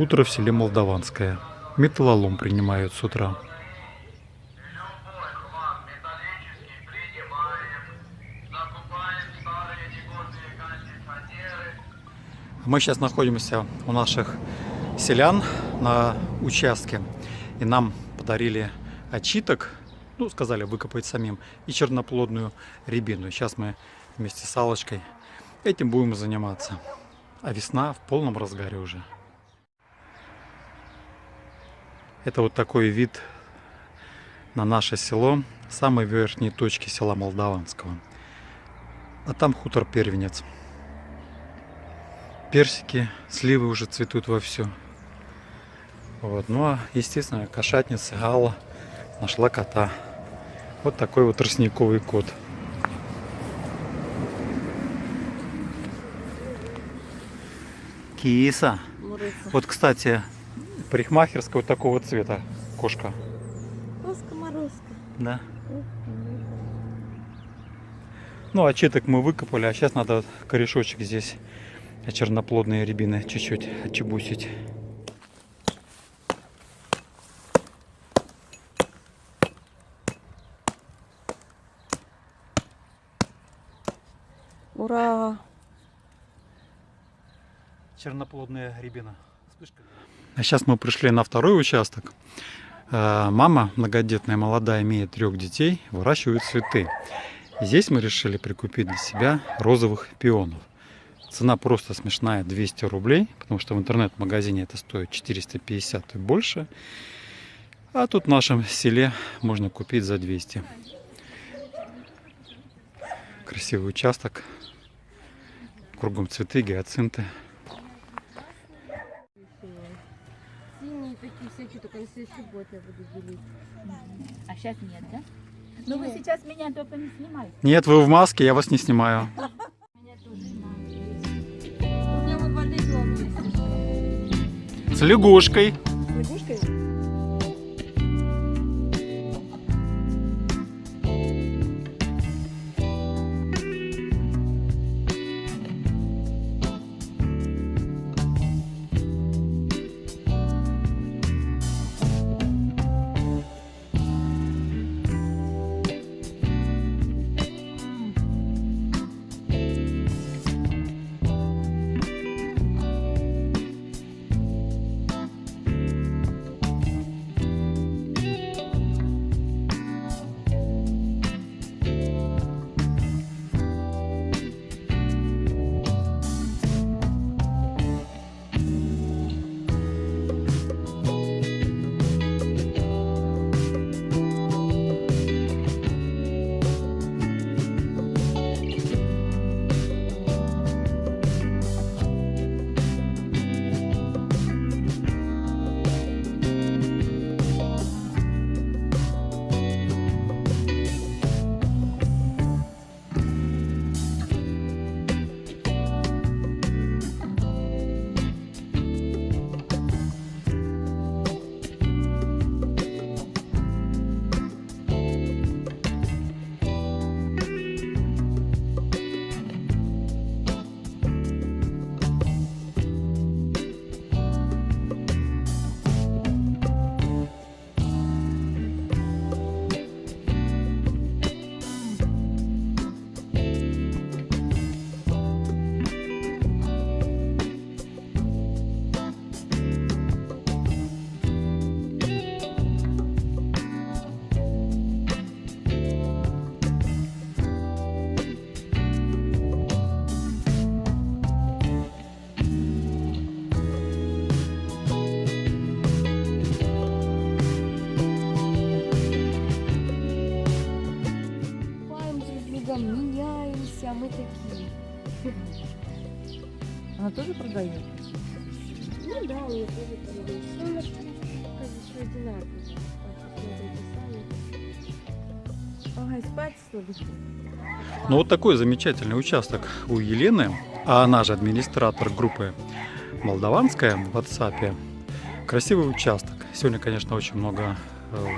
Утро в селе Молдаванское. Металлолом принимают с утра. Мы сейчас находимся у наших селян на участке. И нам подарили очиток, ну, сказали выкопать самим, и черноплодную рябину. Сейчас мы вместе с Аллочкой этим будем заниматься. А весна в полном разгаре уже. Это вот такой вид на наше село, самой верхней точки села Молдаванского. А там хутор Первенец. Персики, сливы уже цветут вовсю. Вот. Ну а, естественно, кошатница Алла нашла кота. Вот такой вот тростниковый кот. Киса. Вот, кстати, парикмахерская вот такого цвета кошка. Коска-морозка. Да. Ну, очиток мы выкопали, а сейчас надо корешочек здесь черноплодные рябины чуть-чуть отчебусить. Ура! Черноплодная рябина. А сейчас мы пришли на второй участок. Мама, многодетная, молодая, имеет 3 детей, выращивает цветы. И здесь мы решили прикупить для себя розовых пионов. Цена просто смешная, 200 рублей, потому что в интернет-магазине это стоит 450 и больше. А тут в нашем селе можно купить за 200. Красивый участок. Кругом цветы, гиацинты. Синие такие всякие, только на следующий год я буду делить. А сейчас нет, да? Ну вы сейчас меня только не снимайте. Нет, вы в маске, я вас не снимаю. Меня тоже надо. У меня вот воды дом есть. С лягушкой. С лягушкой? Меняемся, мы такие. Она тоже продает? Ну да, у нее тоже там есть. Ну, она же все одинаково. Ага, спать слабенько. Ну вот такой замечательный участок у Елены, а она же администратор группы Молдаванская в WhatsApp. Красивый участок. Сегодня, конечно, очень много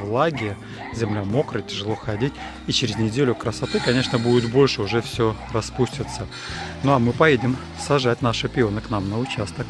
влаги, земля мокрая, тяжело ходить. И через неделю красоты, конечно, будет больше, уже все распустится. Ну а мы поедем сажать наши пионы к нам на участок.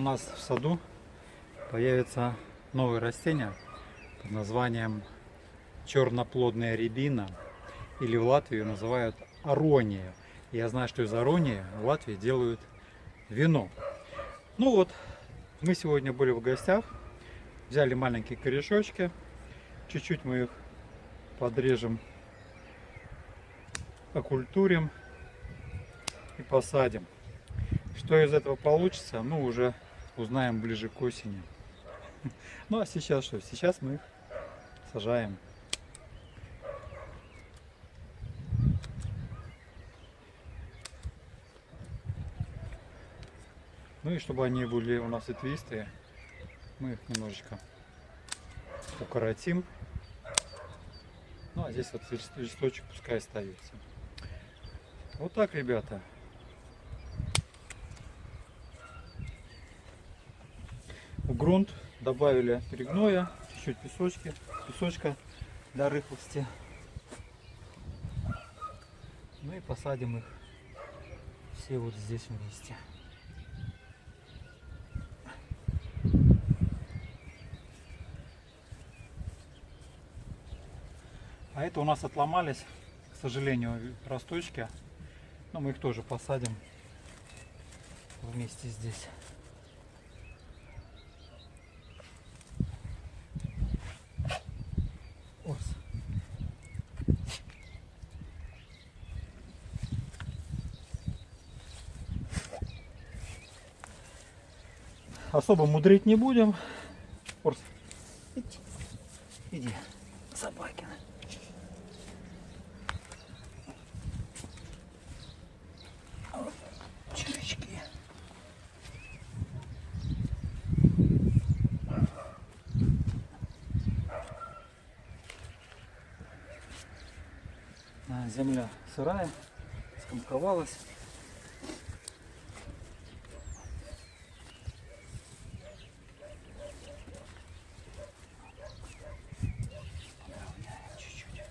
нас в саду появится новое растение под названием черноплодная рябина, или в Латвии называют арония. Я знаю, что из аронии в Латвии делают вино. Ну вот, мы сегодня были в гостях, взяли маленькие корешочки, чуть-чуть мы их подрежем, окультурим и посадим. Что из этого получится, мы уже узнаем ближе к осени. Ну а сейчас что? Сейчас мы их сажаем. Ну и чтобы они были у нас ветвистые, мы их немножечко укоротим. Ну а здесь вот листочек пускай остается. Вот так, ребята. В грунт добавили перегноя, чуть-чуть песочка для рыхлости. Ну и посадим их все вот здесь вместе. А это у нас отломались, к сожалению, росточки. Но мы их тоже посадим вместе здесь. Ось. Особо мудрить не будем. Орс, иди, собакина. Червячки. Земля сырая, скомковалась. Чуть-чуть.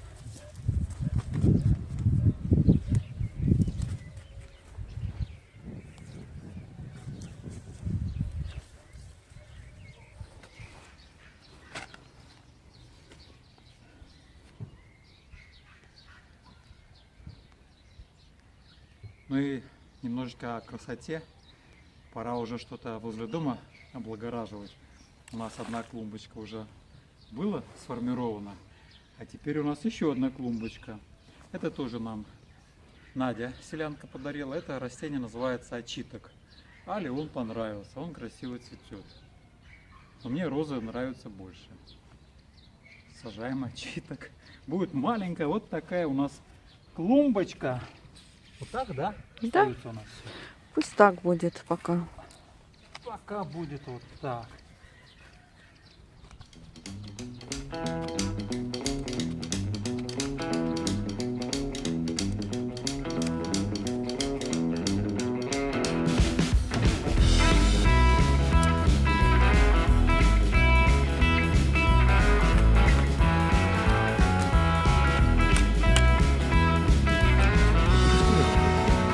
Ну и немножечко о красоте. Пора уже что-то возле дома облагораживать. У нас одна клумбочка уже была сформирована, а теперь у нас еще одна клумбочка. Это тоже нам Надя, селянка, подарила. Это растение называется очиток. Але он понравился, он красиво цветет. Но мне розы нравятся больше. Сажаем очиток. Будет маленькая вот такая у нас клумбочка. Вот так, да? Да. Остается у нас всё. Пусть так будет пока. Пока будет вот так.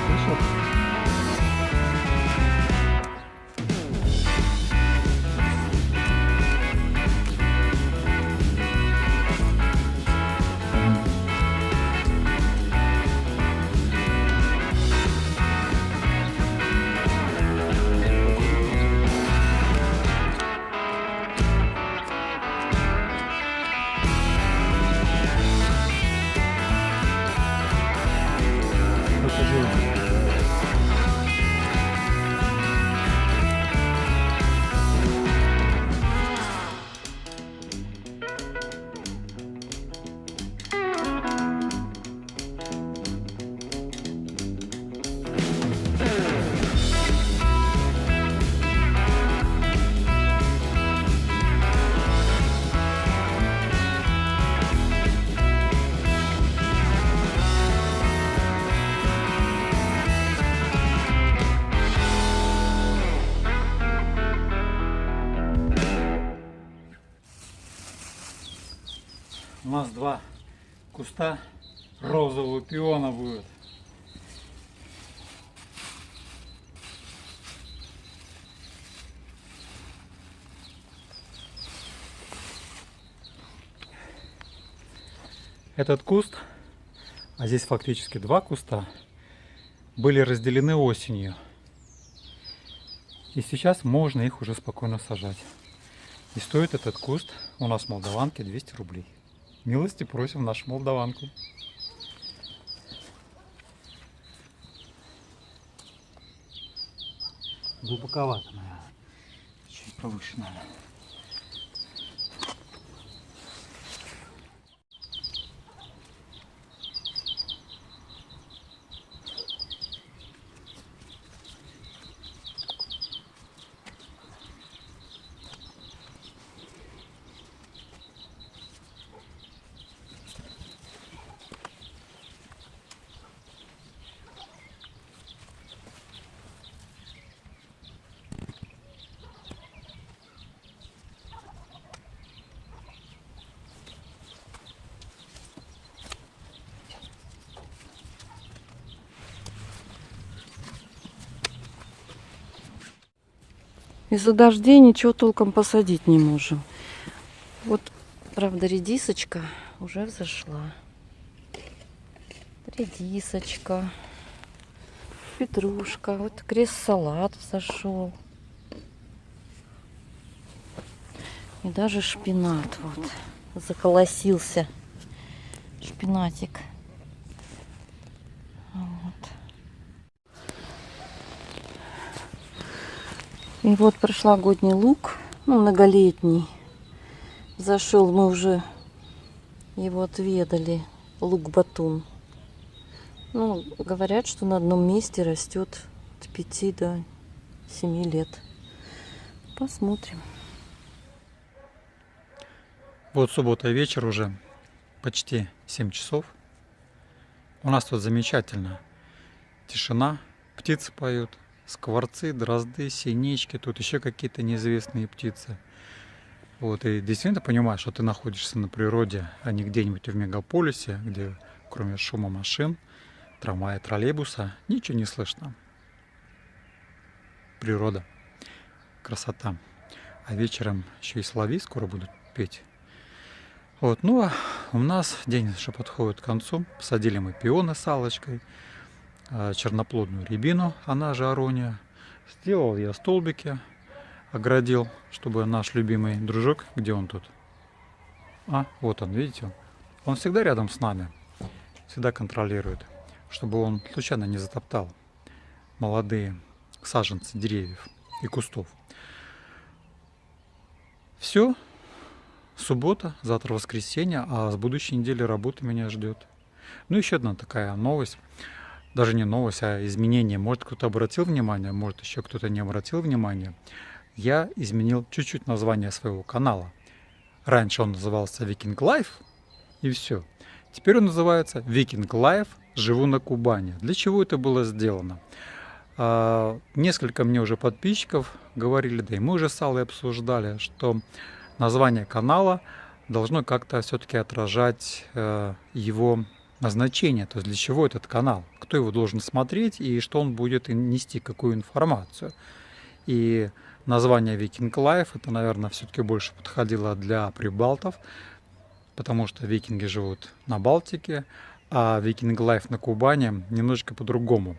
Хорошо. Покажи. У нас два куста розового пиона будет. Этот куст, а здесь фактически два куста, были разделены осенью. И сейчас можно их уже спокойно сажать. И стоит этот куст у нас в Молдаванке 200 рублей. Милости просим в нашу Молдаванку. Глубоковато, наверное. Чуть повыше надо. Из-за дождей ничего толком посадить не можем. Вот, правда, редисочка уже взошла. Редисочка. Петрушка. Вот крест-салат взошел. И даже шпинат вот заколосился. Шпинатик. Вот. И вот прошлогодний лук, ну, многолетний, зашел, мы уже его отведали, лук-батун. Ну, говорят, что на одном месте растет от 5 до 7 лет. Посмотрим. Вот суббота вечер уже, почти 7 часов. У нас тут замечательно. Тишина, птицы поют. Скворцы, дрозды, синички, тут еще какие-то неизвестные птицы. Вот, и действительно понимаешь, что ты находишься на природе, а не где-нибудь в мегаполисе, где кроме шума машин, трамвая, троллейбуса, ничего не слышно. Природа, красота. А вечером еще и соловьи скоро будут петь. Вот, ну а у нас день уже подходит к концу. Посадили мы пионы с алочкой, черноплодную рябину, она же арония. Сделал я столбики, оградил, чтобы наш любимый дружок, где он тут? А, вот он, видите? Он всегда рядом с нами, всегда контролирует, чтобы он случайно не затоптал молодые саженцы деревьев и кустов. Все, суббота, завтра воскресенье, а с будущей недели работа меня ждет. Ну, еще одна такая новость. Даже не новость, а изменение. Может, кто-то обратил внимание, может, еще кто-то не обратил внимания. Я изменил чуть-чуть название своего канала. Раньше он назывался Viking Life, и все. Теперь он называется Viking Life «Живу на Кубани». Для чего это было сделано? Несколько мне уже подписчиков говорили, да и мы уже с Аллой обсуждали, что название канала должно как-то все-таки отражать его назначение, то есть для чего этот канал, кто его должен смотреть и что он будет нести, какую информацию. И название Viking Life это, наверное, все-таки больше подходило для прибалтов, потому что викинги живут на Балтике, а Viking Life на Кубани немножечко по-другому.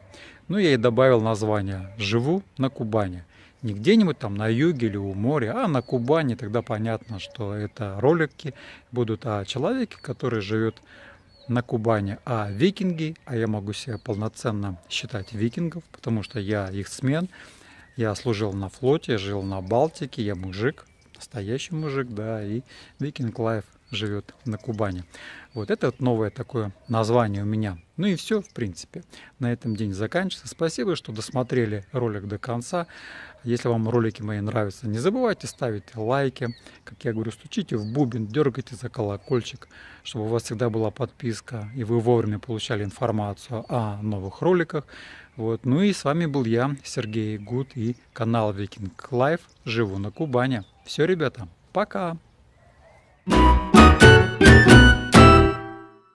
Ну, я и добавил название «Живу на Кубани». Не где-нибудь там на юге или у моря, а на Кубани. Тогда понятно, что это ролики будут о человеке, который живет на Кубани. А викинги, а я могу себя полноценно считать викингов, потому что я их смен. Я служил на флоте, жил на Балтике, я мужик, настоящий мужик, да, и Viking Life живет на Кубани. Вот это вот новое такое название у меня. Ну и все, в принципе. На этом день заканчивается. Спасибо, что досмотрели ролик до конца. Если вам ролики мои нравятся, не забывайте ставить лайки. Как я говорю, стучите в бубен, дергайте за колокольчик, чтобы у вас всегда была подписка, и вы вовремя получали информацию о новых роликах. Вот. Ну и с вами был я, Сергей Гуд, и канал Viking Life. Живу на Кубани. Все, ребята, пока!